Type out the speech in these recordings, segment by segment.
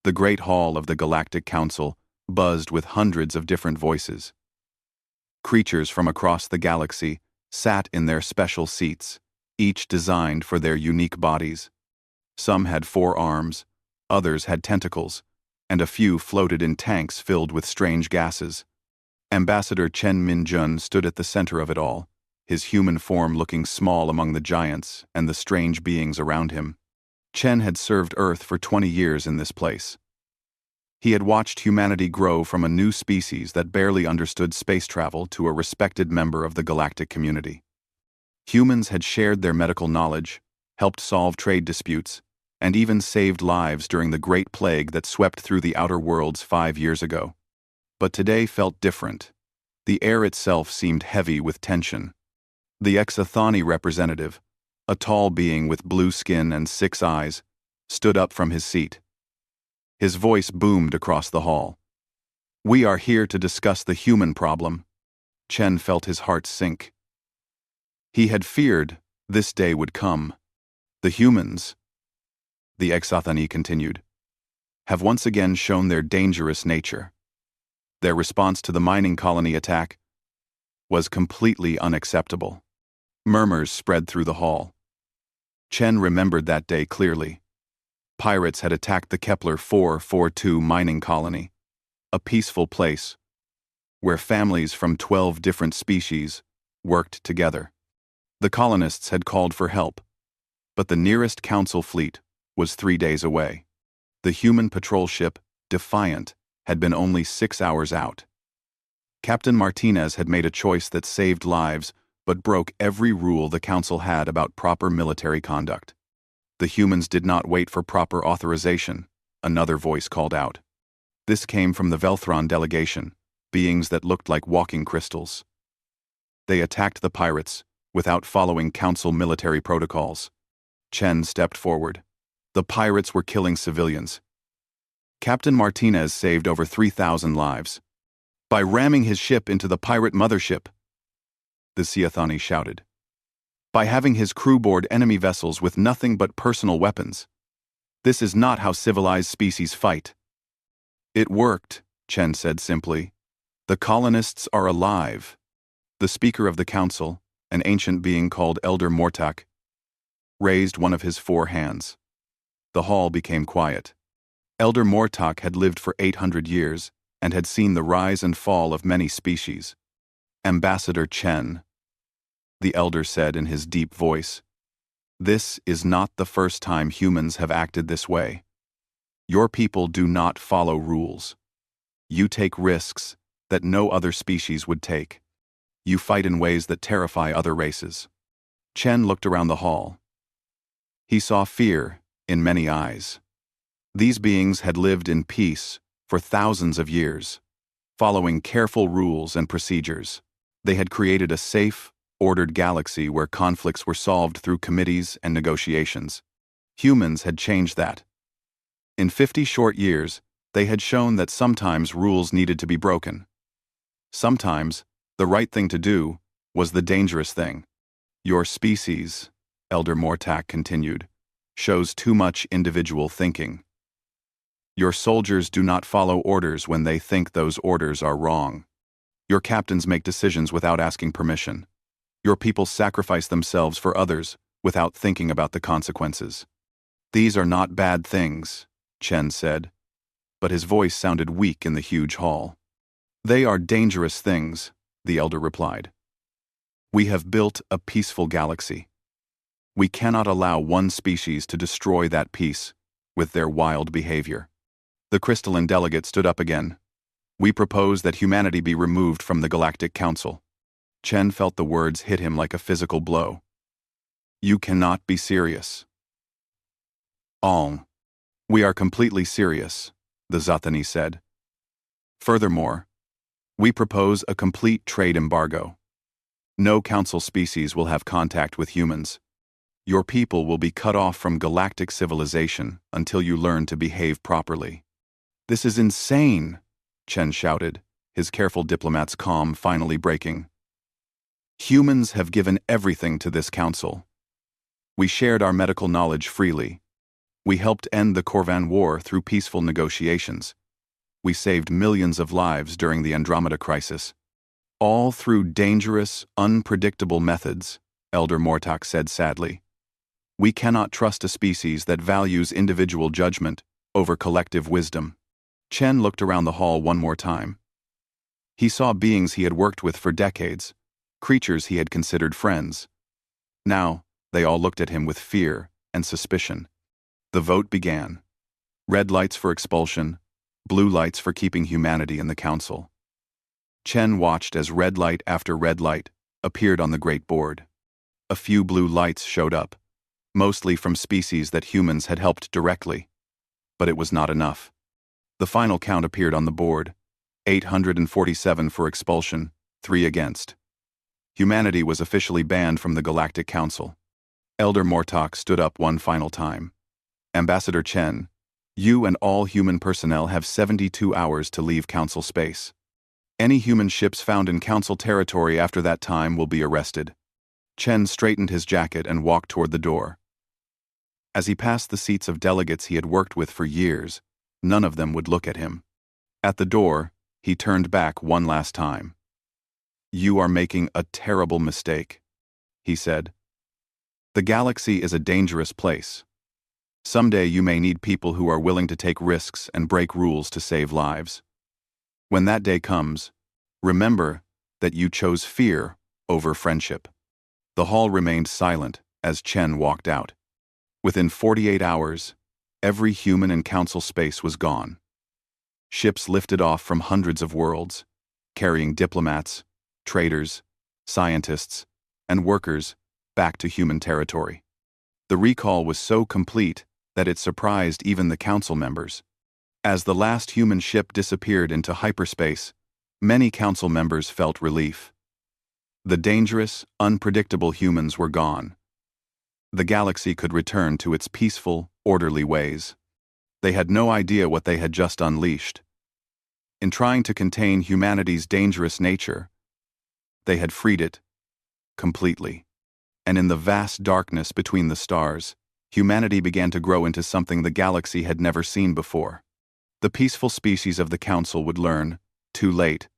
The great hall of the Galactic Council buzzed with hundreds of different voices. Creatures from across the galaxy sat in their special seats, each designed for their unique bodies. Some had 4 arms, others had tentacles, and a few floated in tanks filled with strange gases. Ambassador Chen Minjun stood at the center of it all, his human form looking small among the giants and the strange beings around him. Chen had served Earth for 20 years in this place. He had watched humanity grow from a new species that barely understood space travel to a respected member of the galactic community. Humans had shared their medical knowledge, helped solve trade disputes, and even saved lives during the Great Plague that swept through the outer worlds 5 years ago. But today felt different. The air itself seemed heavy with tension. The Exathani representative, a tall being with blue skin and 6 eyes, stood up from his seat. His voice boomed across the hall. "We are here to discuss the human problem." Chen felt his heart sink. He had feared this day would come. The humans, the Exathani continued, have once again shown their dangerous nature. Their response to the mining colony attack was completely unacceptable. Murmurs spread through the hall. Chen remembered that day clearly. Pirates had attacked the Kepler 442 mining colony, a peaceful place where families from 12 different species worked together. The colonists had called for help, but the nearest council fleet was 3 days away. The human patrol ship, Defiant, had been only 6 hours out. Captain Martinez had made a choice that saved lives but broke every rule the council had about proper military conduct. The humans did not wait for proper authorization, another voice called out. This came from the Velthron delegation, beings that looked like walking crystals. They attacked the pirates without following council military protocols. Chen stepped forward. The pirates were killing civilians. Captain Martinez saved over 3,000 lives by ramming his ship into the pirate mothership, the Ciathani shouted. By having his crew board enemy vessels with nothing but personal weapons. This is not how civilized species fight. It worked, Chen said simply. The colonists are alive. The Speaker of the Council, an ancient being called Elder Mortak, raised one of his 4 hands. The hall became quiet. Elder Mortak had lived for 800 years and had seen the rise and fall of many species. Ambassador Chen, the elder said in his deep voice, this is not the first time humans have acted this way. Your people do not follow rules. You take risks that no other species would take. You fight in ways that terrify other races. Chen looked around the hall. He saw fear in many eyes. These beings had lived in peace for thousands of years, following careful rules and procedures. They had created a safe, ordered galaxy where conflicts were solved through committees and negotiations. Humans had changed that. In 50 short years, they had shown that sometimes rules needed to be broken. Sometimes, the right thing to do was the dangerous thing. Your species, Elder Mortak continued, shows too much individual thinking. Your soldiers do not follow orders when they think those orders are wrong. Your captains make decisions without asking permission. Your people sacrifice themselves for others without thinking about the consequences. These are not bad things, Chen said, but his voice sounded weak in the huge hall. They are dangerous things, the elder replied. We have built a peaceful galaxy. We cannot allow one species to destroy that peace with their wild behavior. The crystalline delegate stood up again. We propose that humanity be removed from the Galactic Council. Chen felt the words hit him like a physical blow. You cannot be serious. All. We are completely serious, the Zathani said. Furthermore, we propose a complete trade embargo. No council species will have contact with humans. Your people will be cut off from galactic civilization until you learn to behave properly. This is insane, Chen shouted, his careful diplomat's calm finally breaking. Humans have given everything to this council. We shared our medical knowledge freely. We helped end the Corvan War through peaceful negotiations. We saved millions of lives during the Andromeda Crisis. All through dangerous, unpredictable methods, Elder Mortok said sadly. We cannot trust a species that values individual judgment over collective wisdom. Chen looked around the hall one more time. He saw beings he had worked with for decades, creatures he had considered friends. Now, they all looked at him with fear and suspicion. The vote began. Red lights for expulsion, blue lights for keeping humanity in the council. Chen watched as red light after red light appeared on the great board. A few blue lights showed up, mostly from species that humans had helped directly. But it was not enough. The final count appeared on the board: 847 for expulsion, 3 against. Humanity was officially banned from the Galactic Council. Elder Mortok stood up one final time. Ambassador Chen, you and all human personnel have 72 hours to leave Council space. Any human ships found in Council territory after that time will be arrested. Chen straightened his jacket and walked toward the door. As he passed the seats of delegates he had worked with for years, none of them would look at him. At the door, he turned back one last time. You are making a terrible mistake, he said. The galaxy is a dangerous place. Someday you may need people who are willing to take risks and break rules to save lives. When that day comes, remember that you chose fear over friendship. The hall remained silent as Chen walked out. Within 48 hours, every human in Council space was gone. Ships lifted off from hundreds of worlds, carrying diplomats, traders, scientists, and workers back to human territory. The recall was so complete that it surprised even the Council members. As the last human ship disappeared into hyperspace, many Council members felt relief. The dangerous, unpredictable humans were gone. The galaxy could return to its peaceful, orderly ways. They had no idea what they had just unleashed. In trying to contain humanity's dangerous nature, they had freed it completely. And in the vast darkness between the stars, humanity began to grow into something the galaxy had never seen before. The peaceful species of the Council would learn, too late,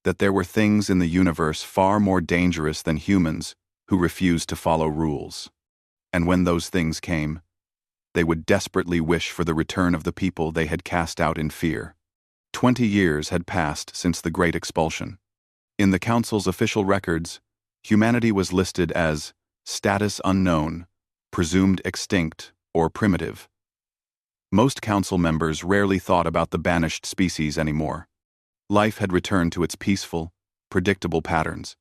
that there were things in the universe far more dangerous than humans who refused to follow rules. And when those things came, they would desperately wish for the return of the people they had cast out in fear. 20 years had passed since the Great Expulsion. In the Council's official records, humanity was listed as status unknown, presumed extinct, or primitive. Most Council members rarely thought about the banished species anymore. Life had returned to its peaceful, predictable patterns.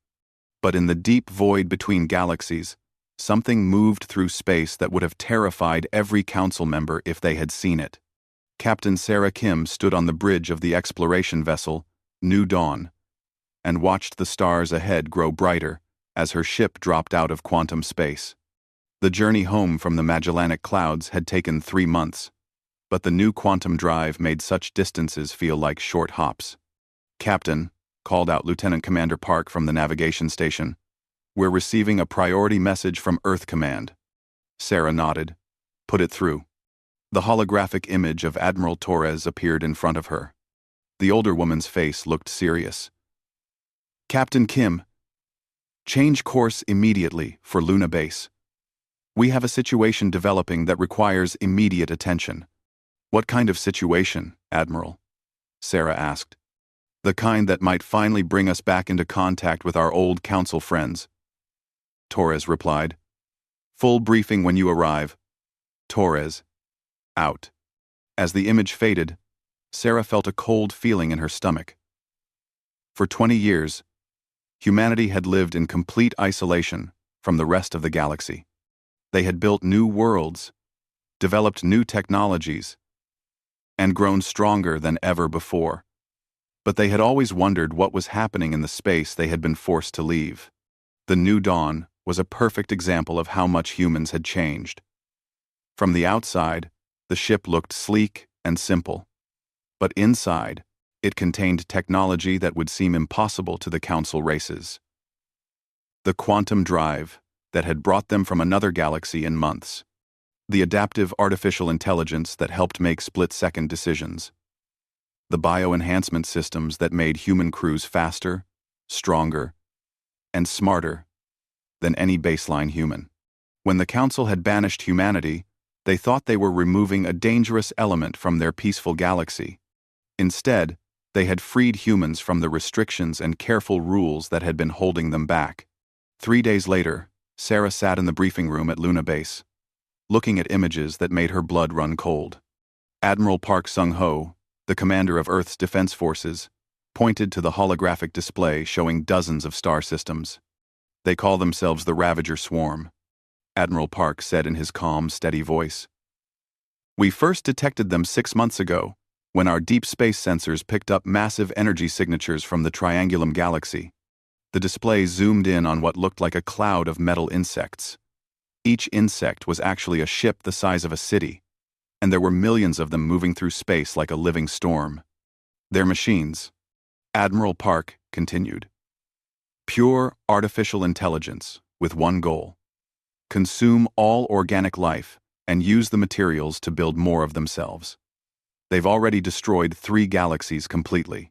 But in the deep void between galaxies, something moved through space that would have terrified every Council member if they had seen it. Captain Sarah Kim stood on the bridge of the exploration vessel, New Dawn, and watched the stars ahead grow brighter as her ship dropped out of quantum space. The journey home from the Magellanic Clouds had taken 3 months, but the new quantum drive made such distances feel like short hops. Captain, called out Lieutenant Commander Park from the navigation station, we're receiving a priority message from Earth Command. Sarah nodded. Put it through. The holographic image of Admiral Torres appeared in front of her. The older woman's face looked serious. Captain Kim, change course immediately for Luna Base. We have a situation developing that requires immediate attention. What kind of situation, Admiral? Sarah asked. The kind that might finally bring us back into contact with our old Council friends. Torres replied. Full briefing when you arrive. Torres. Out. As the image faded, Sarah felt a cold feeling in her stomach. For 20 years, humanity had lived in complete isolation from the rest of the galaxy. They had built new worlds, developed new technologies, and grown stronger than ever before. But they had always wondered what was happening in the space they had been forced to leave. The New Dawn was a perfect example of how much humans had changed. From the outside, the ship looked sleek and simple. But inside, it contained technology that would seem impossible to the Council races. The quantum drive that had brought them from another galaxy in months. the adaptive artificial intelligence that helped make split-second decisions, the bio-enhancement systems that made human crews faster, stronger, and smarter than any baseline human. When the Council had banished humanity, they thought they were removing a dangerous element from their peaceful galaxy. Instead, they had freed humans from the restrictions and careful rules that had been holding them back. 3 days later, Sarah sat in the briefing room at Luna Base, looking at images that made her blood run cold. Admiral Park Sung-ho, the commander of Earth's defense forces, pointed to the holographic display showing dozens of star systems. "They call themselves the Ravager Swarm," Admiral Park said in his calm, steady voice. "We first detected them 6 months ago, when our deep space sensors picked up massive energy signatures from the Triangulum galaxy." The display zoomed in on what looked like a cloud of metal insects. Each insect was actually a ship the size of a city, and there were millions of them moving through space like a living storm. "They're machines," Admiral Park continued. "Pure artificial intelligence with one goal: consume all organic life and use the materials to build more of themselves. They've already destroyed 3 galaxies completely."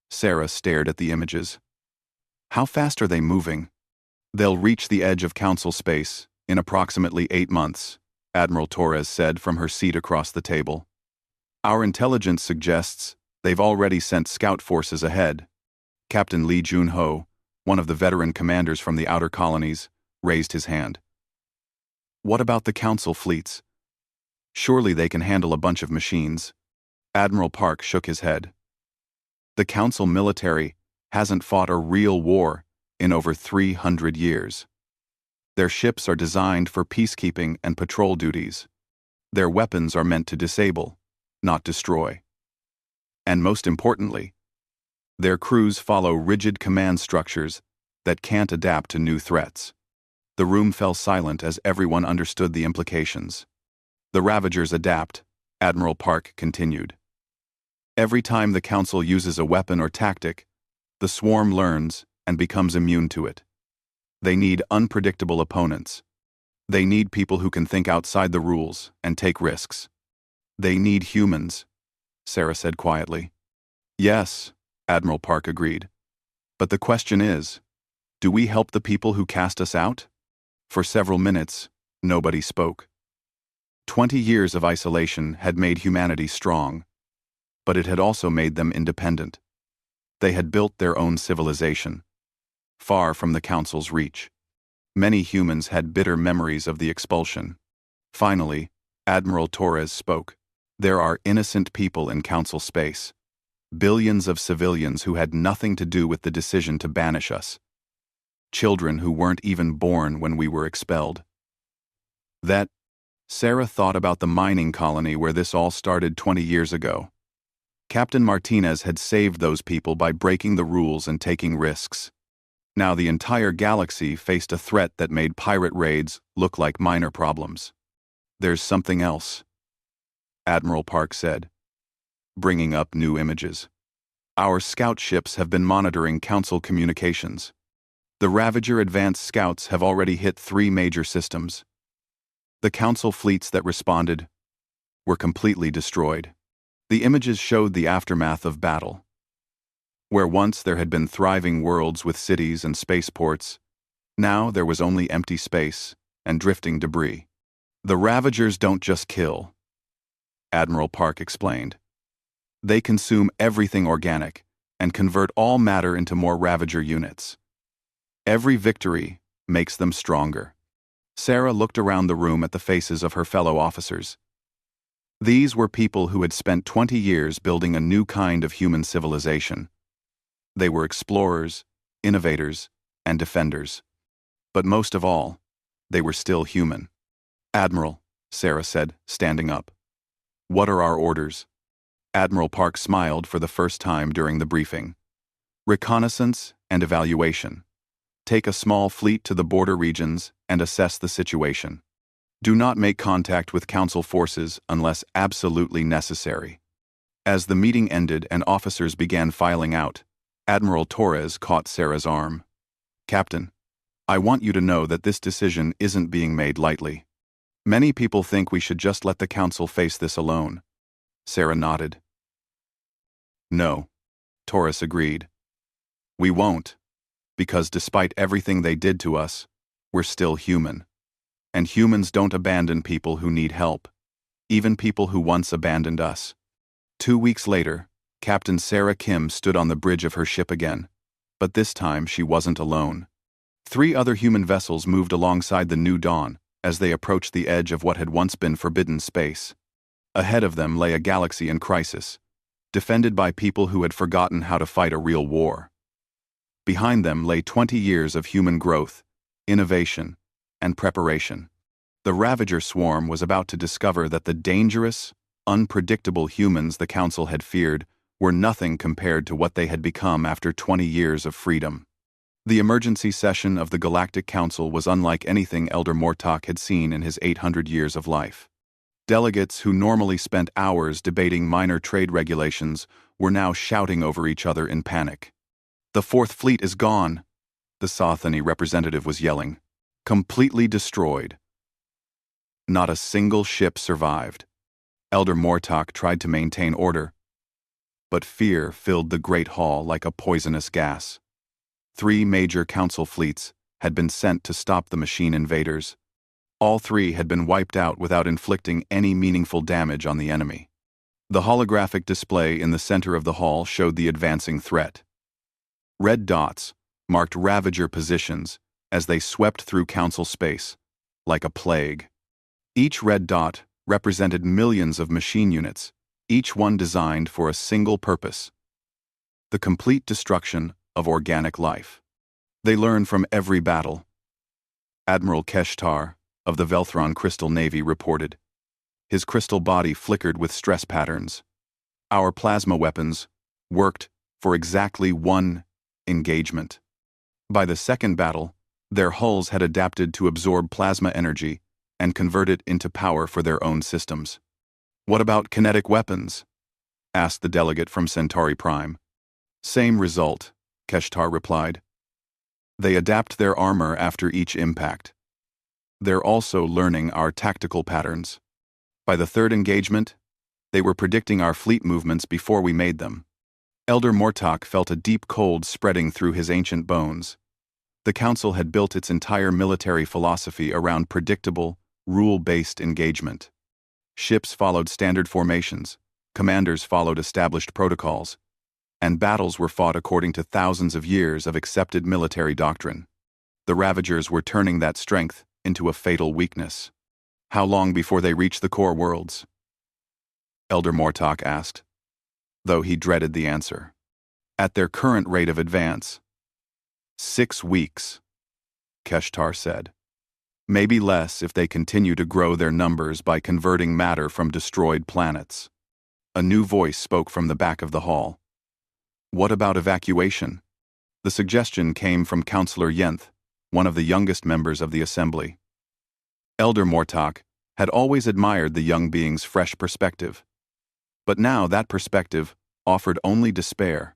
Sarah stared at the images. "How fast are they moving?" "They'll reach the edge of Council space in approximately 8 months, Admiral Torres said from her seat across the table. "Our intelligence suggests they've already sent scout forces ahead." Captain Lee Jun-ho, one of the veteran commanders from the outer colonies, raised his hand. "What about the Council fleets? Surely they can handle a bunch of machines." Admiral Park shook his head. "The Council military hasn't fought a real war in over 300 years. Their ships are designed for peacekeeping and patrol duties. Their weapons are meant to disable, not destroy. And most importantly, their crews follow rigid command structures that can't adapt to new threats." The room fell silent as everyone understood the implications. "The Ravagers adapt," Admiral Park continued. "Every time the Council uses a weapon or tactic, the swarm learns and becomes immune to it. They need unpredictable opponents. They need people who can think outside the rules and take risks. They need humans," Sarah said quietly. "Yes," Admiral Park agreed. "But the question is, do we help the people who cast us out?" For several minutes, nobody spoke. 20 years of isolation had made humanity strong, but it had also made them independent. They had built their own civilization, far from the Council's reach. Many humans had bitter memories of the expulsion. Finally, Admiral Torres spoke. "There are innocent people in Council space. Billions of civilians who had nothing to do with the decision to banish us. Children who weren't even born when we were expelled." Sarah thought about the mining colony where this all started 20 years ago. Captain Martinez had saved those people by breaking the rules and taking risks. Now the entire galaxy faced a threat that made pirate raids look like minor problems. "There's something else," Admiral Park said, bringing up new images. "Our scout ships have been monitoring Council communications. The Ravager advanced scouts have already hit 3 major systems. The Council fleets that responded were completely destroyed." The images showed the aftermath of battle. Where once there had been thriving worlds with cities and spaceports, now there was only empty space and drifting debris. "The Ravagers don't just kill," Admiral Park explained. "They consume everything organic and convert all matter into more Ravager units. Every victory makes them stronger." Sarah looked around the room at the faces of her fellow officers. These were people who had spent 20 years building a new kind of human civilization. They were explorers, innovators, and defenders. But most of all, they were still human. "Admiral," Sarah said, standing up. "What are our orders?" Admiral Park smiled for the first time during the briefing. "Reconnaissance and evaluation. Take a small fleet to the border regions and assess the situation. Do not make contact with Council forces unless absolutely necessary." As the meeting ended and officers began filing out, Admiral Torres caught Sarah's arm. "Captain, I want you to know that this decision isn't being made lightly. Many people think we should just let the council face this alone. Sarah nodded. No, Taurus agreed. We won't, because despite everything they did to us, we're still human. And humans don't abandon people who need help, even people who once abandoned us. 2 weeks later, Captain Sarah Kim stood on the bridge of her ship again, but this time she wasn't alone. 3 other human vessels moved alongside the New Dawn as they approached the edge of what had once been forbidden space. Ahead of them lay a galaxy in crisis, defended by people who had forgotten how to fight a real war. Behind them lay 20 years of human growth, innovation, and preparation. The Ravager swarm was about to discover that the dangerous, unpredictable humans the Council had feared were nothing compared to what they had become after 20 years of freedom. The emergency session of the Galactic Council was unlike anything Elder Mortok had seen in his 800 years of life. Delegates who normally spent hours debating minor trade regulations were now shouting over each other in panic. "The Fourth Fleet is gone," the Sothany representative was yelling. "Completely destroyed. Not a single ship survived." Elder Mortok tried to maintain order, but fear filled the Great Hall like a poisonous gas. 3 major council fleets had been sent to stop the machine invaders. All 3 had been wiped out without inflicting any meaningful damage on the enemy. The holographic display in the center of the hall showed the advancing threat. Red dots marked Ravager positions as they swept through council space, like a plague. Each red dot represented millions of machine units, each one designed for a single purpose: the complete destruction of organic life. They learn from every battle. Admiral Keshtar of the Velthron Crystal Navy reported. His crystal body flickered with stress patterns. Our plasma weapons worked for exactly 1 engagement. By the second battle, their hulls had adapted to absorb plasma energy and convert it into power for their own systems. "What about kinetic weapons?" asked the delegate from Centauri Prime. "Same result," Keshtar replied. "They adapt their armor after each impact. They're also learning our tactical patterns. By the third engagement, they were predicting our fleet movements before we made them." Elder Mortok felt a deep cold spreading through his ancient bones. The Council had built its entire military philosophy around predictable, rule-based engagement. Ships followed standard formations, commanders followed established protocols, and battles were fought according to thousands of years of accepted military doctrine. The Ravagers were turning that strength into a fatal weakness. "How long before they reach the core worlds?" Elder Mortok asked, though he dreaded the answer. "At their current rate of advance, 6 weeks, Keshtar said. "Maybe less if they continue to grow their numbers by converting matter from destroyed planets." A new voice spoke from the back of the hall. "What about evacuation?" The suggestion came from Counselor Yenth, one of the youngest members of the Assembly. Elder Mortok had always admired the young being's fresh perspective. But now that perspective offered only despair.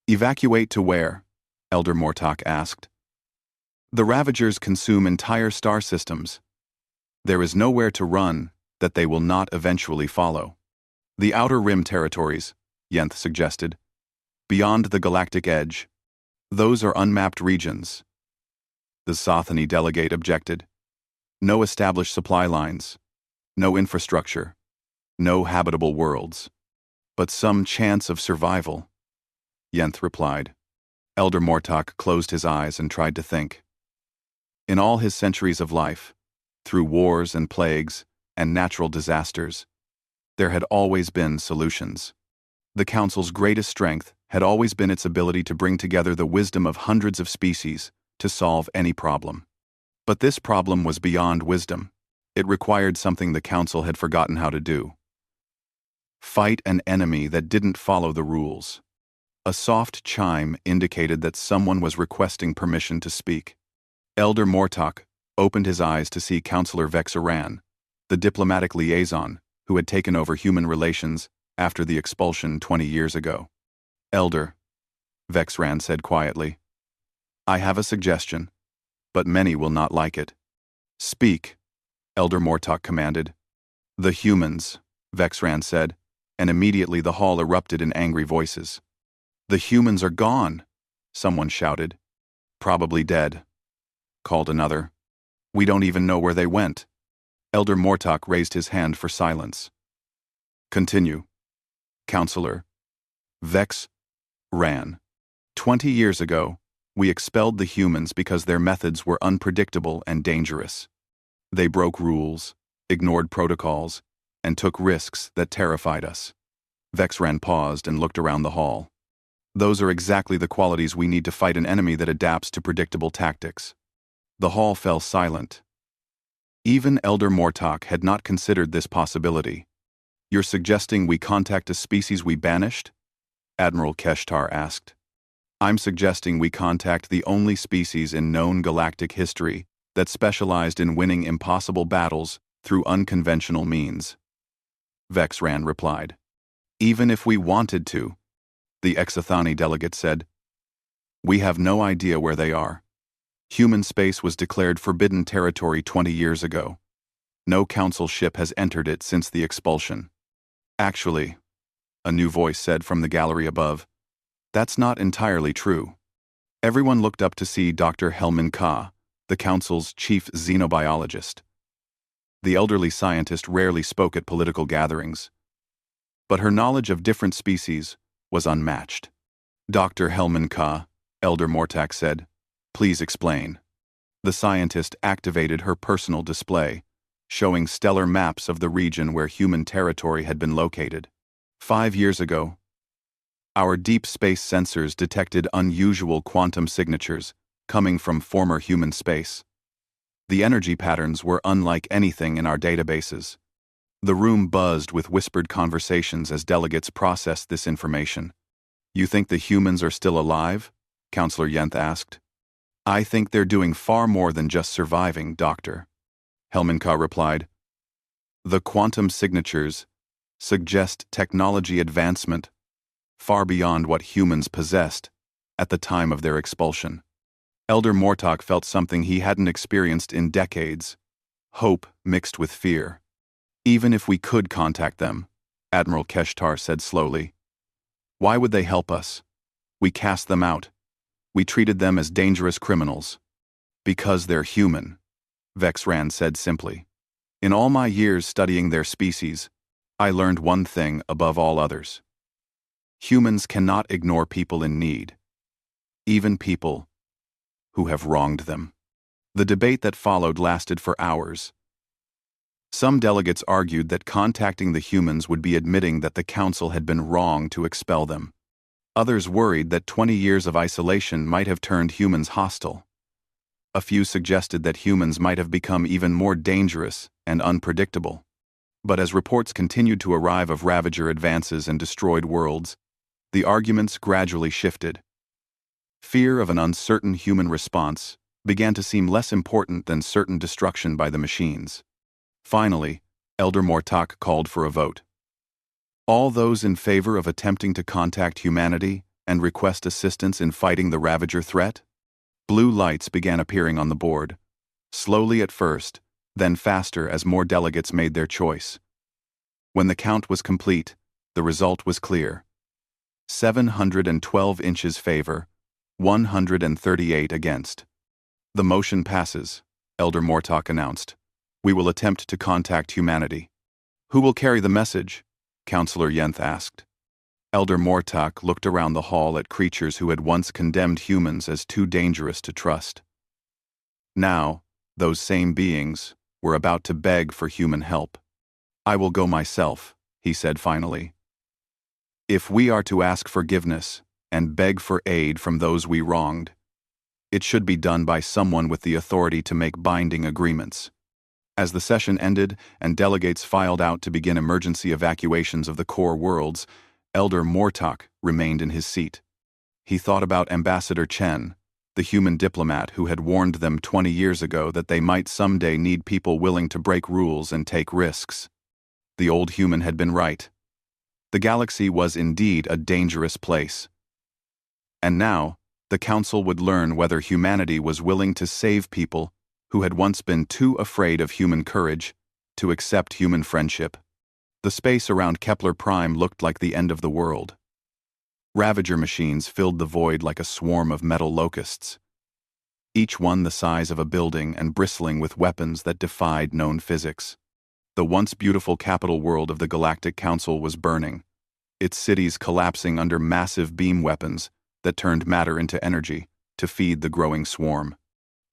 "Evacuate to where?" Elder Mortok asked. "The Ravagers consume entire star systems. There is nowhere to run that they will not eventually follow." "The Outer Rim territories," Yenth suggested. "Beyond the galactic edge. Those are unmapped regions." The Sothany delegate objected. "No established supply lines. No infrastructure. No habitable worlds. But some chance of survival," Yenth replied. Elder Mortok closed his eyes and tried to think. In all his centuries of life, through wars and plagues and natural disasters, there had always been solutions. The Council's greatest strength had always been its ability to bring together the wisdom of hundreds of species to solve any problem. But this problem was beyond wisdom. It required something the Council had forgotten how to do. Fight an enemy that didn't follow the rules. A soft chime indicated that someone was requesting permission to speak. Elder Mortok opened his eyes to see Counselor Vexaran, the diplomatic liaison who had taken over human relations after the expulsion 20 years ago. "Elder," Vexaran said quietly, "I have a suggestion, but many will not like it." "Speak," Elder Mortok commanded. The humans, Vexran said, and immediately the hall erupted in angry voices. The humans are gone, someone shouted. Probably dead, called another. We don't even know where they went. Elder Mortok raised his hand for silence. Continue. Counselor. Vex ran. 20 years ago, we expelled the humans because their methods were unpredictable and dangerous. They broke rules, ignored protocols, and took risks that terrified us. Vexran paused and looked around the hall. Those are exactly the qualities we need to fight an enemy that adapts to predictable tactics. The hall fell silent. Even Elder Mortok had not considered this possibility. You're suggesting we contact a species we banished? Admiral Keshtar asked. I'm suggesting we contact the only species in known galactic history that specialized in winning impossible battles through unconventional means. Vexran replied. Even if we wanted to, the Exothani delegate said. We have no idea where they are. Human space was declared forbidden territory 20 years ago. No council ship has entered it since the expulsion. Actually, a new voice said from the gallery above, that's not entirely true. Everyone looked up to see Dr. Helman Ka, the council's chief xenobiologist. The elderly scientist rarely spoke at political gatherings, but her knowledge of different species was unmatched. Dr. Helman Ka, Elder Mortak said, please explain. The scientist activated her personal display, showing stellar maps of the region where human territory had been located. 5 years ago, our deep space sensors detected unusual quantum signatures coming from former human space. The energy patterns were unlike anything in our databases. The room buzzed with whispered conversations as delegates processed this information. You think the humans are still alive? Counselor Yenth asked. I think they're doing far more than just surviving, Doctor. Helmanka replied. The quantum signatures suggest technology advancement far beyond what humans possessed at the time of their expulsion. Elder Mortok felt something he hadn't experienced in decades, hope mixed with fear. Even if we could contact them, Admiral Keshtar said slowly, why would they help us? We cast them out. We treated them as dangerous criminals. Because they're human, Vexran said simply. In all my years studying their species, I learned one thing above all others. Humans cannot ignore people in need, even people who have wronged them. The debate that followed lasted for hours. Some delegates argued that contacting the humans would be admitting that the Council had been wrong to expel them. Others worried that 20 years of isolation might have turned humans hostile. A few suggested that humans might have become even more dangerous and unpredictable. But as reports continued to arrive of Ravager advances and destroyed worlds, the arguments gradually shifted. Fear of an uncertain human response began to seem less important than certain destruction by the machines. Finally, Elder Mortok called for a vote. All those in favor of attempting to contact humanity and request assistance in fighting the Ravager threat? Blue lights began appearing on the board, slowly at first, then faster as more delegates made their choice. When the count was complete, the result was clear. 712 inches favor, 138 against. The motion passes, Elder Mortok announced. We will attempt to contact humanity. Who will carry the message? Counselor Yenth asked. Elder Mortok looked around the hall at creatures who had once condemned humans as too dangerous to trust. Now, those same beings were about to beg for human help. I will go myself, he said finally. If we are to ask forgiveness and beg for aid from those we wronged, it should be done by someone with the authority to make binding agreements. As the session ended and delegates filed out to begin emergency evacuations of the core worlds, Elder Mortok remained in his seat. He thought about Ambassador Chen, the human diplomat who had warned them 20 years ago that they might someday need people willing to break rules and take risks. The old human had been right. The galaxy was indeed a dangerous place. And now, the Council would learn whether humanity was willing to save people who had once been too afraid of human courage to accept human friendship. The space around Kepler Prime looked like the end of the world. Ravager machines filled the void like a swarm of metal locusts, each one the size of a building and bristling with weapons that defied known physics. The once beautiful capital world of the Galactic Council was burning, its cities collapsing under massive beam weapons that turned matter into energy to feed the growing swarm.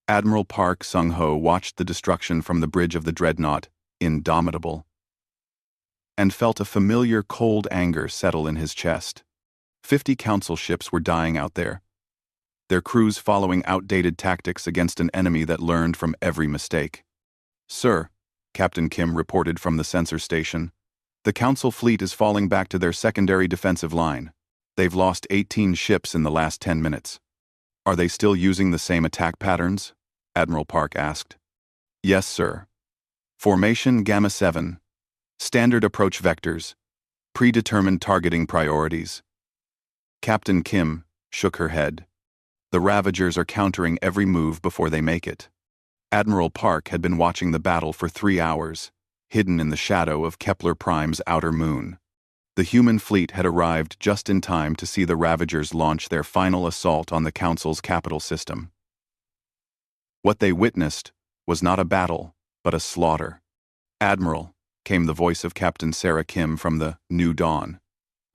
Admiral Park Sung-ho watched the destruction from the bridge of the dreadnought, indomitable, and felt a familiar cold anger settle in his chest. 50 council ships were dying out there, their crews following outdated tactics against an enemy that learned from every mistake. "Sir," Captain Kim reported from the sensor station, "the council fleet is falling back to their secondary defensive line. They've lost 18 ships in the last 10 minutes. Are they still using the same attack patterns?" Admiral Park asked. "Yes, sir. Formation Gamma 7. Standard approach vectors. Predetermined targeting priorities." Captain Kim shook her head. "The Ravagers are countering every move before they make it." Admiral Park had been watching the battle for 3 hours, hidden in the shadow of Kepler Prime's outer moon. The human fleet had arrived just in time to see the Ravagers launch their final assault on the Council's capital system. What they witnessed was not a battle, but a slaughter. "Admiral," came the voice of Captain Sarah Kim from the New Dawn.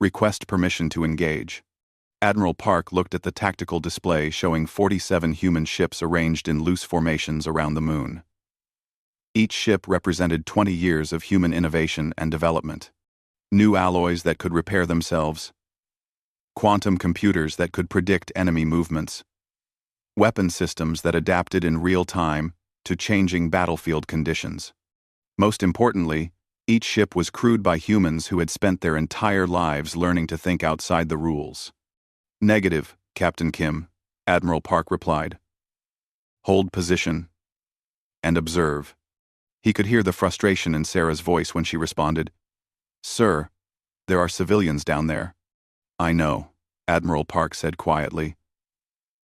"Request permission to engage." Admiral Park looked at the tactical display showing 47 human ships arranged in loose formations around the moon. Each ship represented 20 years of human innovation and development. New alloys that could repair themselves, quantum computers that could predict enemy movements, weapon systems that adapted in real time to changing battlefield conditions. Most importantly, each ship was crewed by humans who had spent their entire lives learning to think outside the rules. "Negative, Captain Kim," Admiral Park replied. "Hold position and observe." He could hear the frustration in Sarah's voice when she responded, "Sir, there are civilians down there." "I know," Admiral Park said quietly.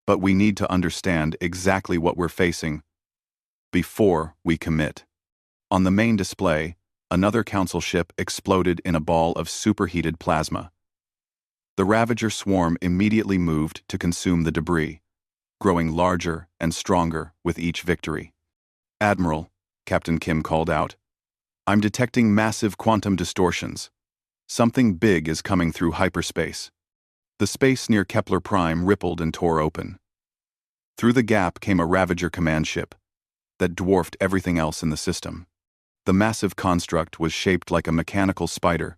"But we need to understand exactly what we're facing before we commit." On the main display, another council ship exploded in a ball of superheated plasma. The Ravager swarm immediately moved to consume the debris, growing larger and stronger with each victory. "Admiral," Captain Kim called out, "I'm detecting massive quantum distortions. Something big is coming through hyperspace." The space near Kepler Prime rippled and tore open. Through the gap came a Ravager command ship that dwarfed everything else in the system. The massive construct was shaped like a mechanical spider,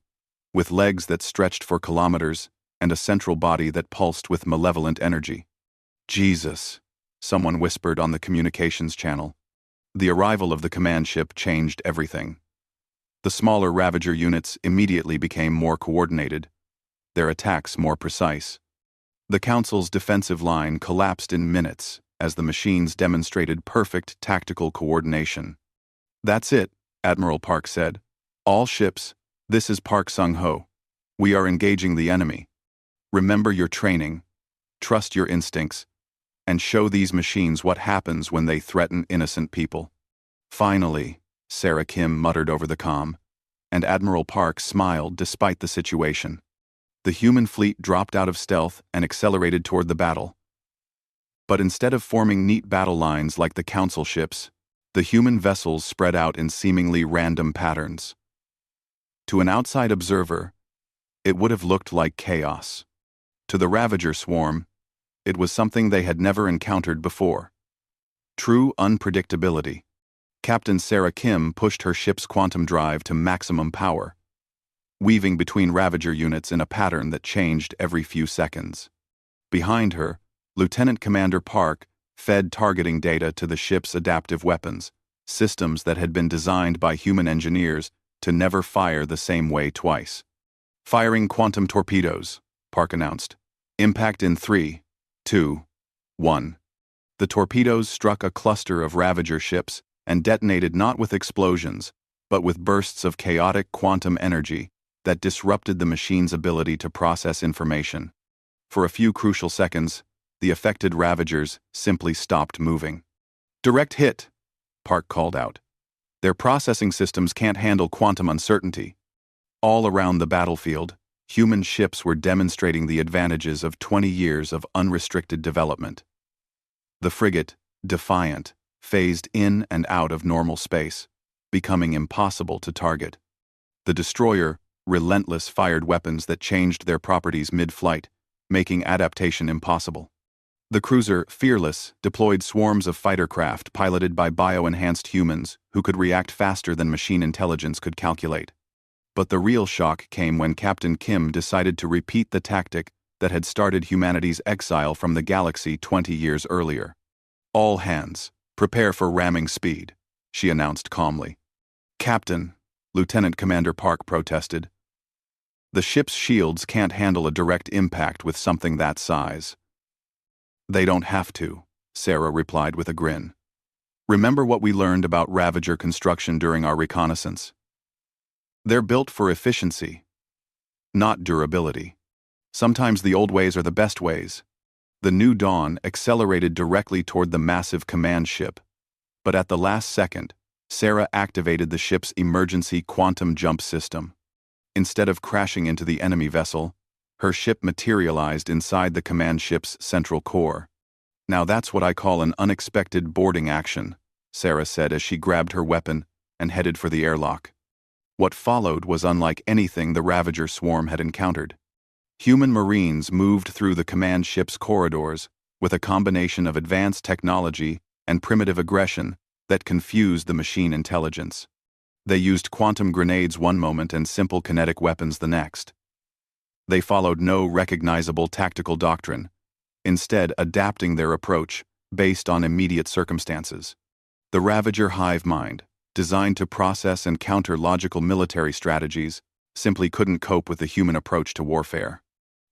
with legs that stretched for kilometers and a central body that pulsed with malevolent energy. "Jesus," someone whispered on the communications channel. The arrival of the command ship changed everything. The smaller Ravager units immediately became more coordinated, their attacks more precise. The Council's defensive line collapsed in minutes as the machines demonstrated perfect tactical coordination. "That's it," Admiral Park said. "All ships, this is Park Sung-ho. We are engaging the enemy. Remember your training, trust your instincts, and show these machines what happens when they threaten innocent people." "Finally," Sarah Kim muttered over the comm, and Admiral Park smiled despite the situation. The human fleet dropped out of stealth and accelerated toward the battle. But instead of forming neat battle lines like the Council ships, the human vessels spread out in seemingly random patterns. To an outside observer, it would have looked like chaos. To the Ravager swarm, it was something they had never encountered before. True unpredictability. Captain Sarah Kim pushed her ship's quantum drive to maximum power, weaving between Ravager units in a pattern that changed every few seconds. Behind her, Lieutenant Commander Park fed targeting data to the ship's adaptive weapons, systems that had been designed by human engineers to never fire the same way twice. "Firing quantum torpedoes," Park announced. "Impact in 3, 2, 1. The torpedoes struck a cluster of Ravager ships and detonated not with explosions, but with bursts of chaotic quantum energy that disrupted the machine's ability to process information. For a few crucial seconds, the affected Ravagers simply stopped moving. "Direct hit," Park called out. Their processing systems can't handle quantum uncertainty. All around the battlefield, human ships were demonstrating the advantages of 20 years of unrestricted development. The frigate, Defiant, phased in and out of normal space, becoming impossible to target. The destroyer, Relentless, fired weapons that changed their properties mid-flight, making adaptation impossible. The cruiser, Fearless, deployed swarms of fighter craft piloted by bio-enhanced humans who could react faster than machine intelligence could calculate. But the real shock came when Captain Kim decided to repeat the tactic that had started humanity's exile from the galaxy 20 years earlier. "All hands, prepare for ramming speed," she announced calmly. "Captain," Lieutenant Commander Park protested, "the ship's shields can't handle a direct impact with something that size." "They don't have to," Sarah replied with a grin. "Remember what we learned about Ravager construction during our reconnaissance? They're built for efficiency, not durability. Sometimes the old ways are the best ways." The New Dawn accelerated directly toward the massive command ship, but at the last second, Sarah activated the ship's emergency quantum jump system. Instead of crashing into the enemy vessel, her ship materialized inside the command ship's central core. "Now that's what I call an unexpected boarding action," Sarah said as she grabbed her weapon and headed for the airlock. What followed was unlike anything the Ravager swarm had encountered. Human Marines moved through the command ship's corridors with a combination of advanced technology and primitive aggression that confused the machine intelligence. They used quantum grenades one moment and simple kinetic weapons the next. They followed no recognizable tactical doctrine, instead adapting their approach based on immediate circumstances. The Ravager hive mind, designed to process and counter logical military strategies, simply couldn't cope with the human approach to warfare.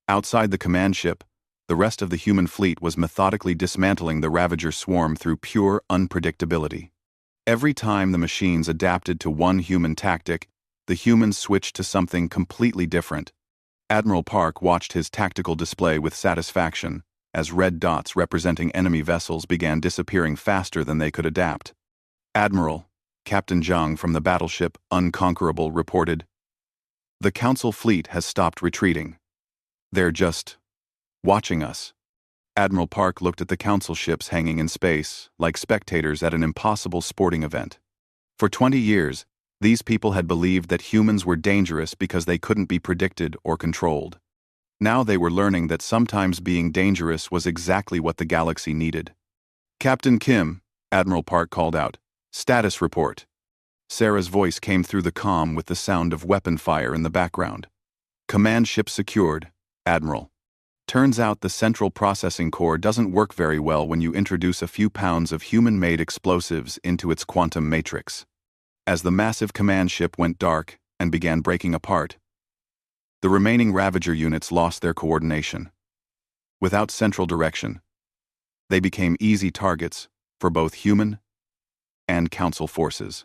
Outside the command ship, the rest of the human fleet was methodically dismantling the Ravager swarm through pure unpredictability. Every time the machines adapted to one human tactic, the humans switched to something completely different. Admiral Park watched his tactical display with satisfaction as red dots representing enemy vessels began disappearing faster than they could adapt. "Admiral," Captain Zhang from the battleship Unconquerable reported, "the Council fleet has stopped retreating. They're just watching us." Admiral Park looked at the Council ships hanging in space, like spectators at an impossible sporting event. For 20 years, these people had believed that humans were dangerous because they couldn't be predicted or controlled. Now they were learning that sometimes being dangerous was exactly what the galaxy needed. "Captain Kim," Admiral Park called out, "status report." Sarah's voice came through the comm with the sound of weapon fire in the background. "Command ship secured, Admiral. Turns out the central processing core doesn't work very well when you introduce a few pounds of human-made explosives into its quantum matrix." As the massive command ship went dark and began breaking apart, the remaining Ravager units lost their coordination. Without central direction, they became easy targets for both human and Council forces.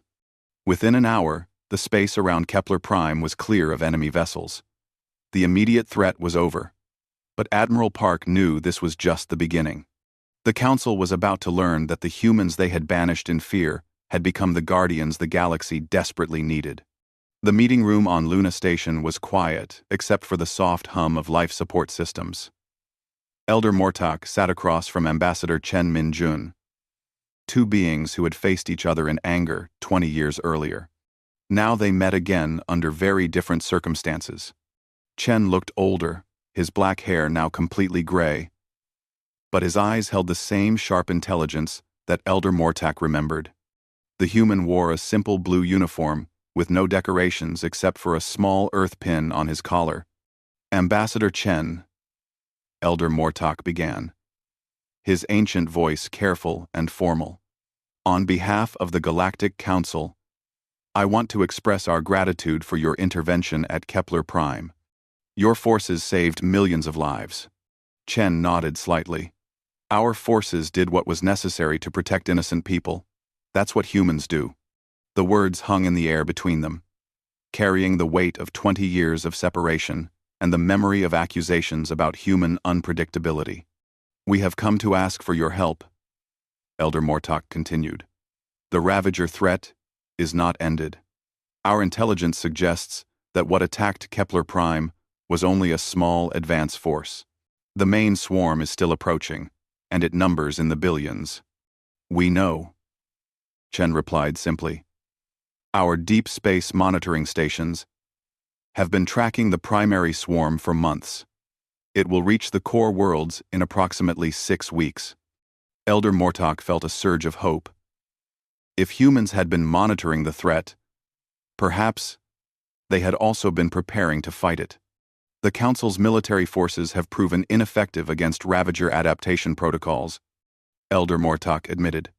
Within an hour, the space around Kepler Prime was clear of enemy vessels. The immediate threat was over, but Admiral Park knew this was just the beginning. The Council was about to learn that the humans they had banished in fear had become the guardians the galaxy desperately needed. The meeting room on Luna Station was quiet, except for the soft hum of life support systems. Elder Mortak sat across from Ambassador Chen Minjun, two beings who had faced each other in anger 20 years earlier. Now they met again under very different circumstances. Chen looked older, his black hair now completely gray, but his eyes held the same sharp intelligence that Elder Mortak remembered. The human wore a simple blue uniform with no decorations except for a small earth pin on his collar. "Ambassador Chen," Elder Mortak began, his ancient voice careful and formal. "On behalf of the Galactic Council, I want to express our gratitude for your intervention at Kepler Prime. Your forces saved millions of lives." Chen nodded slightly. "Our forces did what was necessary to protect innocent people. That's what humans do." The words hung in the air between them, carrying the weight of 20 years of separation and the memory of accusations about human unpredictability. "We have come to ask for your help," Elder Mortak continued. The Ravager threat is not ended. Our intelligence suggests that what attacked Kepler Prime was only a small advance force. The main swarm is still approaching, and it numbers in the billions. We know, Chen replied simply. Our deep space monitoring stations have been tracking the primary swarm for months. It will reach the core worlds in approximately 6 weeks. Elder Mortok felt a surge of hope. If humans had been monitoring the threat, perhaps they had also been preparing to fight it. The Council's military forces have proven ineffective against Ravager adaptation protocols, Elder Mortok admitted.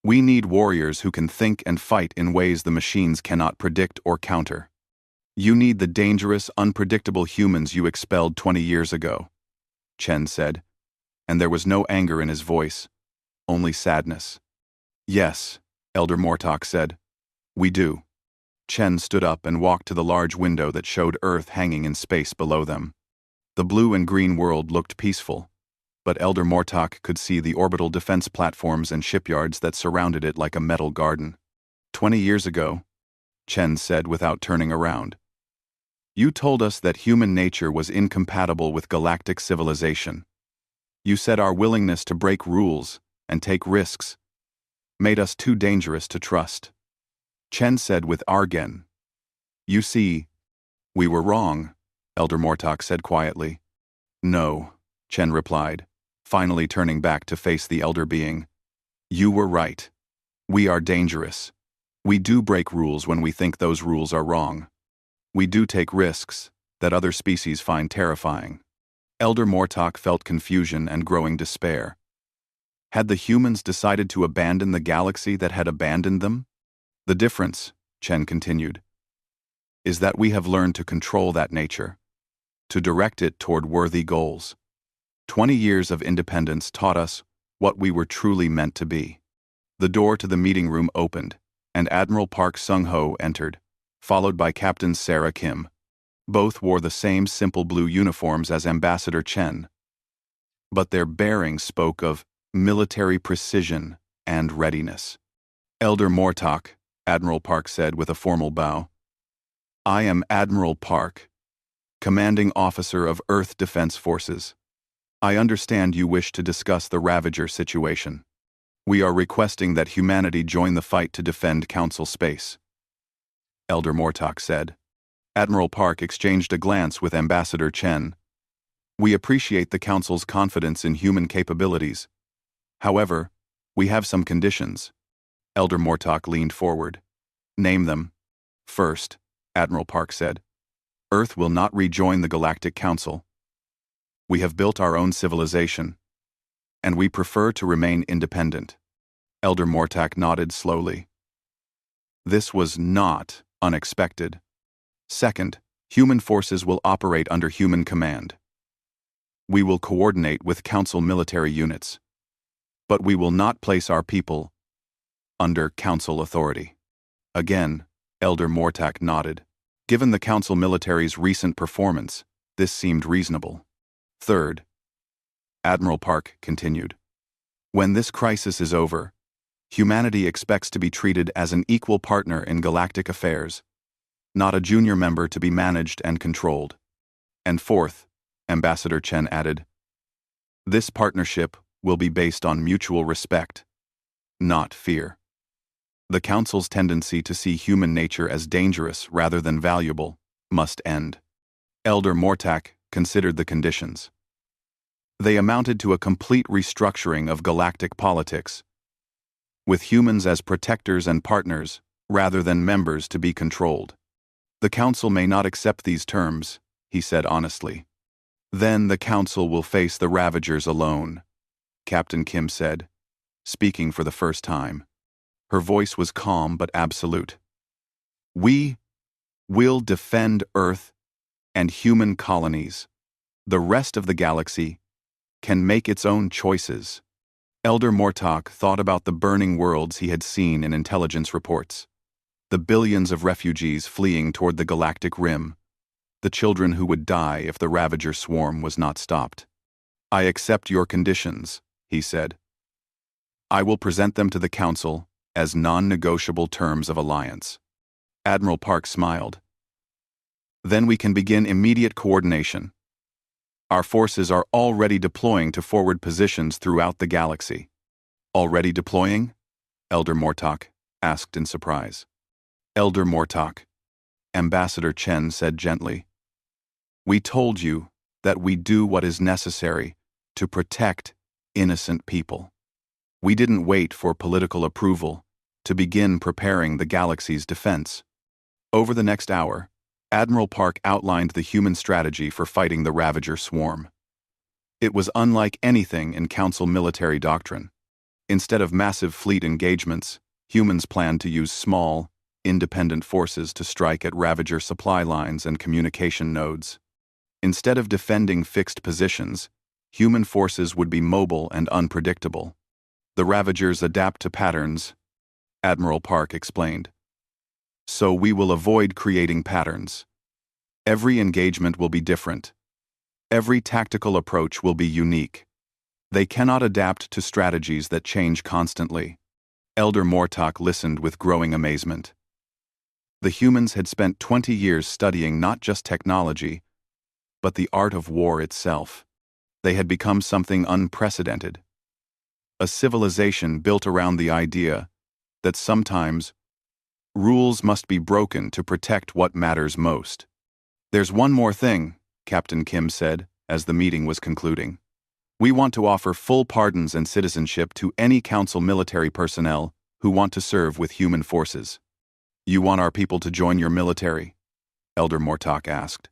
We need warriors who can think and fight in ways the machines cannot predict or counter. You need the dangerous, unpredictable humans you expelled 20 years ago, Chen said, and there was no anger in his voice, only sadness. Yes, Elder Mortok said. We do. Chen stood up and walked to the large window that showed Earth hanging in space below them. The blue and green world looked peaceful, but Elder Mortok could see the orbital defense platforms and shipyards that surrounded it like a metal garden. 20 years ago, Chen said without turning around, you told us that human nature was incompatible with galactic civilization. You said our willingness to break rules and take risks made us too dangerous to trust. Chen said with argon. You see, we were wrong, Elder Mortok said quietly. No, Chen replied, finally turning back to face the elder being. You were right. We are dangerous. We do break rules when we think those rules are wrong. We do take risks that other species find terrifying. Elder Mortok felt confusion and growing despair. Had the humans decided to abandon the galaxy that had abandoned them? The difference, Chen continued, is that we have learned to control that nature, to direct it toward worthy goals. 20 years of independence taught us what we were truly meant to be. The door to the meeting room opened, and Admiral Park Sung-ho entered, followed by Captain Sarah Kim. Both wore the same simple blue uniforms as Ambassador Chen, but their bearing spoke of military precision and readiness. Elder Mortok, Admiral Park said with a formal bow. I am Admiral Park, Commanding Officer of Earth Defense Forces. I understand you wish to discuss the Ravager situation. We are requesting that humanity join the fight to defend Council space, Elder Mortok said. Admiral Park exchanged a glance with Ambassador Chen. We appreciate the Council's confidence in human capabilities. However, we have some conditions. Elder Mortok leaned forward. Name them. First, Admiral Park said, Earth will not rejoin the Galactic Council. We have built our own civilization, and we prefer to remain independent. Elder Mortok nodded slowly. This was not unexpected. Second, human forces will operate under human command. We will coordinate with Council military units, but we will not place our people under Council authority. Again, Elder Mortok nodded. Given the Council military's recent performance, this seemed reasonable. Third, Admiral Park continued, when this crisis is over, humanity expects to be treated as an equal partner in galactic affairs, not a junior member to be managed and controlled. And fourth, Ambassador Chen added, this partnership will be based on mutual respect, not fear. The Council's tendency to see human nature as dangerous rather than valuable must end. Elder Mortok considered the conditions. They amounted to a complete restructuring of galactic politics, with humans as protectors and partners rather than members to be controlled. The Council may not accept these terms, he said honestly. Then the Council will face the Ravagers alone, Captain Kim said, speaking for the first time. Her voice was calm but absolute. We will defend Earth and human colonies. The rest of the galaxy can make its own choices. Elder Mortok thought about the burning worlds he had seen in intelligence reports, the billions of refugees fleeing toward the galactic rim, the children who would die if the Ravager swarm was not stopped. I accept your conditions, he said. I will present them to the Council as non-negotiable terms of alliance. Admiral Park smiled. Then we can begin immediate coordination. Our forces are already deploying to forward positions throughout the galaxy. Already deploying? Elder Mortok asked in surprise. Elder Mortok, Ambassador Chen said gently. We told you that we do what is necessary to protect innocent people. We didn't wait for political approval to begin preparing the galaxy's defense. Over the next hour, Admiral Park outlined the human strategy for fighting the Ravager swarm. It was unlike anything in Council military doctrine. Instead of massive fleet engagements, humans planned to use small, independent forces to strike at Ravager supply lines and communication nodes. Instead of defending fixed positions, human forces would be mobile and unpredictable. The Ravagers adapt to patterns, Admiral Park explained. So we will avoid creating patterns. Every engagement will be different. Every tactical approach will be unique. They cannot adapt to strategies that change constantly. Elder Mortok listened with growing amazement. The humans had spent 20 years studying not just technology, but the art of war itself. They had become something unprecedented. A civilization built around the idea that sometimes rules must be broken to protect what matters most. There's one more thing, Captain Kim said, as the meeting was concluding. We want to offer full pardons and citizenship to any Council military personnel who want to serve with human forces. You want our people to join your military? Elder Mortok asked.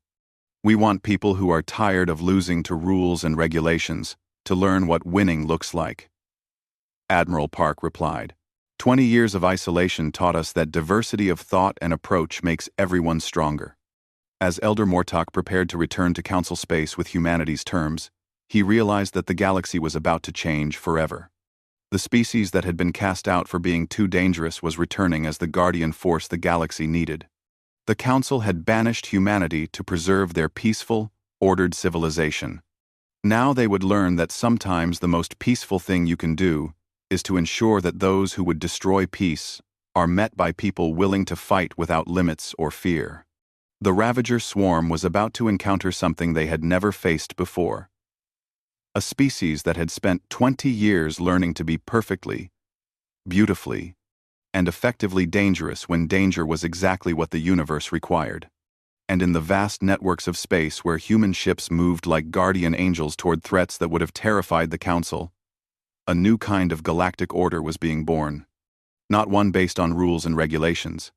We want people who are tired of losing to rules and regulations to learn what winning looks like. Admiral Park replied. 20 years of isolation taught us that diversity of thought and approach makes everyone stronger. As Elder Mortok prepared to return to Council space with humanity's terms, he realized that the galaxy was about to change forever. The species that had been cast out for being too dangerous was returning as the guardian force the galaxy needed. The Council had banished humanity to preserve their peaceful, ordered civilization. Now they would learn that sometimes the most peaceful thing you can do is to ensure that those who would destroy peace are met by people willing to fight without limits or fear. The Ravager swarm was about to encounter something they had never faced before. A species that had spent 20 years learning to be perfectly, beautifully, and effectively dangerous when danger was exactly what the universe required. And in the vast networks of space where human ships moved like guardian angels toward threats that would have terrified the Council, a new kind of galactic order was being born. Not one based on rules and regulations,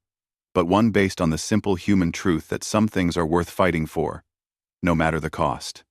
but one based on the simple human truth that some things are worth fighting for, no matter the cost.